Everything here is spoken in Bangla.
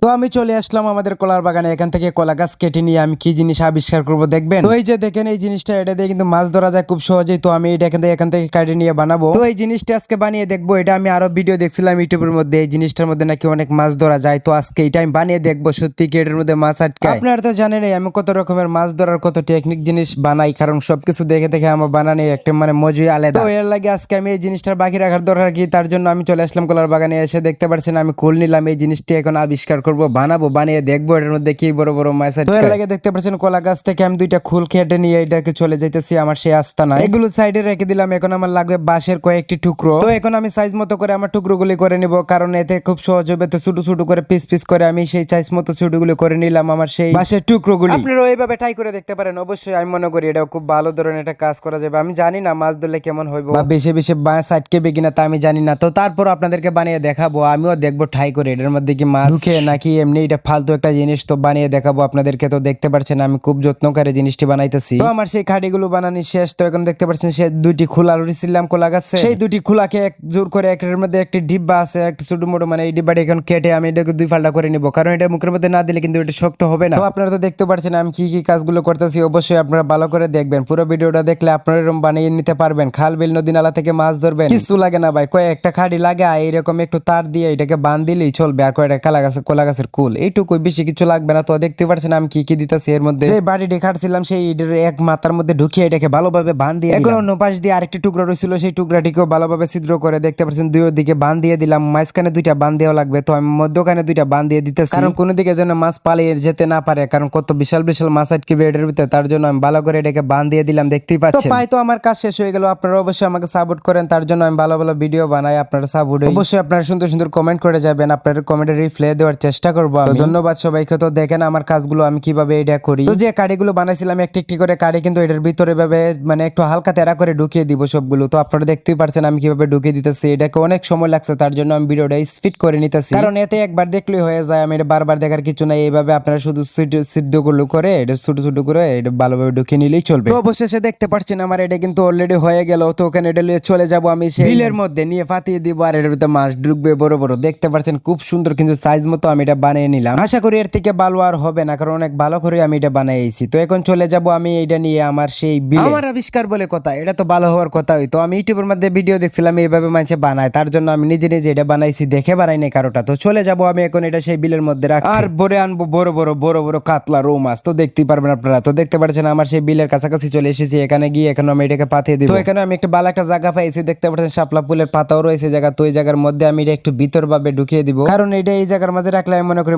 তো আমি চলে আসলাম আমাদের কলার বাগানে। এখান থেকে কলা গাছ কেটে নিয়ে আমি কি জিনিস আবিষ্কার করব দেখবেন। তো এই যে দেখেন এই জিনিসটা, এটা দিয়ে কিন্তু মাছ ধরা যায় খুব সহজেই। তো আমি এটা এখান থেকে কাটে নিয়ে বানাবো। তো এই জিনিসটা আজকে বানিয়ে দেখবো। এটা আমি আরো ভিডিও দেখছিলাম ইউটিউবের মধ্যে, এই জিনিসটার মধ্যে নাকি অনেক মাছ ধরা যায়। তো আজকে এটা আমি বানিয়ে দেখবো সত্যি কি এটার মধ্যে মাছ আটকায়। আপনারা তো জানেনই আমি কত রকমের মাছ ধরার কত টেকনিক জিনিস বানাই, কারণ সবকিছু দেখে দেখে আমার বানানোর একটা মজাই আলাদা। তো এর লাগে আজকে আমি এই জিনিসটার বাকি রাখার দরকার কি, তার জন্য আমি চলে আসলাম কলার বাগানে। এসে দেখতে পাচ্ছেন আমি কুল নিলাম, এই জিনিসটি এখন আবিষ্কার করব, বানাবো, বানিয়ে দেখবো এর মধ্যে কি বড় বড় মাছ আছে। এর লাগে দেখতে পাচ্ছেন কলা গাছ থেকে আমি দুইটা খুল কেটে নিয়ে এটাকে চলে যাইতেছি আমার সেই আস্তানা। এগুলো সাইডে রেখে দিলাম। এখন আমার লাগবে বাঁশের কয়েকটি টুকরো। তো এখন আমি সাইজ মতো করে আমার টুকরোগুলি করে নিব, কারণ এতে খুব সহজ হবে। তো ছোট ছোট করে পিস পিস করে আমি সেই সাইজ মতো ছোটগুলো করে নিলাম আমার সেই বাঁশের টুকরোগুলি। আপনারা এইভাবে ট্রাই করে দেখতে পারেন। অবশ্যই আমি মনে করি এটা খুব ভালো ধরনের একটা কাজ করা যাবে। আমি জানি না মাছ ধরলে কেমন হইব বা বেশি বেশি বাঁশ আটকেবে কিনা, তা আমি জানি না। তো তারপর আপনাদেরকে বানিয়ে দেখাবো, আমিও দেখবো ট্রাই করে এটার মধ্যে কি মাছ ঢুকে নাকি এমনি এটা ফালতু একটা জিনিস। তো বানিয়ে দেখাবো আপনাদেরকে। তো দেখতে পাচ্ছেন আমি খুব যত্ন করে জিনিসটি বানাইতেছি। তো আমার সেই খাড়িগুলো বানানি শেষ। তো এখন দেখতে পাচ্ছেন সে দুইটি খোলা লড়িছিলাম কলা গাছে, সেই দুটি খোলাকে এক জোর করে একের মধ্যে একটি ডিব্বা আছে, একটা ছোট মোটো, এই ডিব্বাটি এখন কেটে আমি এটাকে দুই ফাল্টা করে নিব, কারণ এটা মুখের মধ্যে না দিলে কিন্তু এটা শক্ত হবে না। তো আপনারা তো দেখতে পাচ্ছেন আমি কি কি কাজগুলো করতেছি। অবশ্যই আপনারা ভালো করে দেখবেন, পুরো ভিডিওটা দেখলে আপনারা এরকম বানিয়ে নিতে পারবেন। খাল বিল নদী নালা থেকে মাছ ধরবেন, কিছু লাগে না ভাই, কয়েকটা খাড়ি লাগে এইরকম একটু তার দিয়ে এটাকে বান দিলেই চলবে। আর কয়েকটা কলা গাছের কুল, এইটুকুই, বেশি কিছু লাগবে না। তো দেখতে পাচ্ছেন আমি কি কি দিতেছি এর মধ্যে। যে বাড়িটি কাটছিলাম সেই ইটের এক মাথার মধ্যে ঢুকিয়ে এটাকে ভালোভাবে বান দিয়ে, এখন অন্য পাশ দিয়ে আরেকটি টুকরা রয়েছিল, সেই টুকরাটিকেও ভালোভাবে ছিদ্র করে দেখতে পাচ্ছেন দুই দিকে বান দিয়ে দিলাম। মাঝখানে দুইটা বান দেওয়া লাগবে, তো আমি মধ্যখানে দুইটা বান দিয়ে দিতেছি, কারণ কোনো দিকে যেন মাছ পালিয়ে যেতে না পারে, কারণ কত বিশাল বিশাল মাছ আটকে এটার ভিতরে। তার জন্য আমি ভালো করে এটাকে বান দিয়ে দিলাম, দেখতেই পাচ্ছেন। তো আমার কাজ শেষ হয়ে গেল। আপনারা অবশ্যই আমাকে সাপোর্ট করেন, তার জন্য আমি ভালো ভালো ভিডিও বানাই। আপনারা সাপোর্ট, অবশ্যই আপনারা সুন্দর সুন্দর কমেন্ট করে যাবেন, আপনাদের কমেন্টে রিপ্লাই দেওয়ার চেষ্টা করবো। ধন্যবাদ সবাইকে। তো দেখেন আমার কাজগুলো আমি কিভাবে এটা করি। তো যে কাঠিগুলো বানাইছিলাম একটি একটি করে কাঠি কিন্তু এটার ভিতরে ভাবে একটু হালকা তেরা করে ঢুকিয়ে দিব সবগুলো। তো আপনারা দেখতেই পারছেন আমি কিভাবে ঢুকিয়ে দিতেছি। এটাকে অনেক সময় লাগছে, তার জন্য আমি ভিডিওটা স্পিড করে নিতেছি, কারণ এতে একবার দেখলেই হয়ে যায়। আমি এটা বারবার দেখার কিছু নাই। এইভাবে আপনারা শুধু সিদ্ধ গুলো করে এটা ছোট ছোট করে এটা ভালোভাবে ঢুকিয়ে নিলেই চলবে। তো অবশেষে দেখতে পাচ্ছেন আমার এটা কিন্তু অলরেডি হয়ে গেল। তো ওখানে এটা নিয়ে চলে যাব আমি সেই বিলের মধ্যে, নিয়ে ফাটিয়ে দিব, আর এর ভিতরে মাছ ঢুকবে বড় বড়। দেখতে পাচ্ছেন খুব সুন্দর কিন্তু সাইজ মতো আমি এটা বানিয়ে নিলাম। আশা করি এর থেকে ভালো আর হবে না, কারণ অনেক ভালো করে আমি এটা বানাইছি। তো এখন চলে যাব আমি এটা নিয়ে আমার সেই বিলে। আমার আবিষ্কার বলে কথা, এটা তো ভালো হওয়ার কথাই। তো আমি ইউটিউবের মধ্যে ভিডিও দেখছিলাম এইভাবে মানুষে বানায়, তার জন্য আমি নিজে নিজে এটা বানাইছি, দেখে বানাই নাই কারোটা। তো চলে যাব আমি এখন এটা সেই বিলের মধ্যে রাখতে, আর ভরে আনবো বড় বড় বড় বড় কাতলা রৌ মাছ। তো দেখতেই পারবেন আপনারা। তো দেখতে পাচ্ছেন আমার সেই বিলের কাছাকাছি চলে এসেছি। এখানে গিয়ে এখন আমি এটাকে পাঠিয়ে দিব। তো এখানে আমি একটা ভালো একটা জায়গা পাইছি, দেখতে পাচ্ছেন শাপলা ফুলের পাতাও রয়েছে জায়গা। তো এই জায়গার মধ্যে আমি এটা একটু ভিতর ভাবে ঢুকিয়ে দিব, কারণ এটা এই জায়গার মাঝে রাখলে আমি মনে করি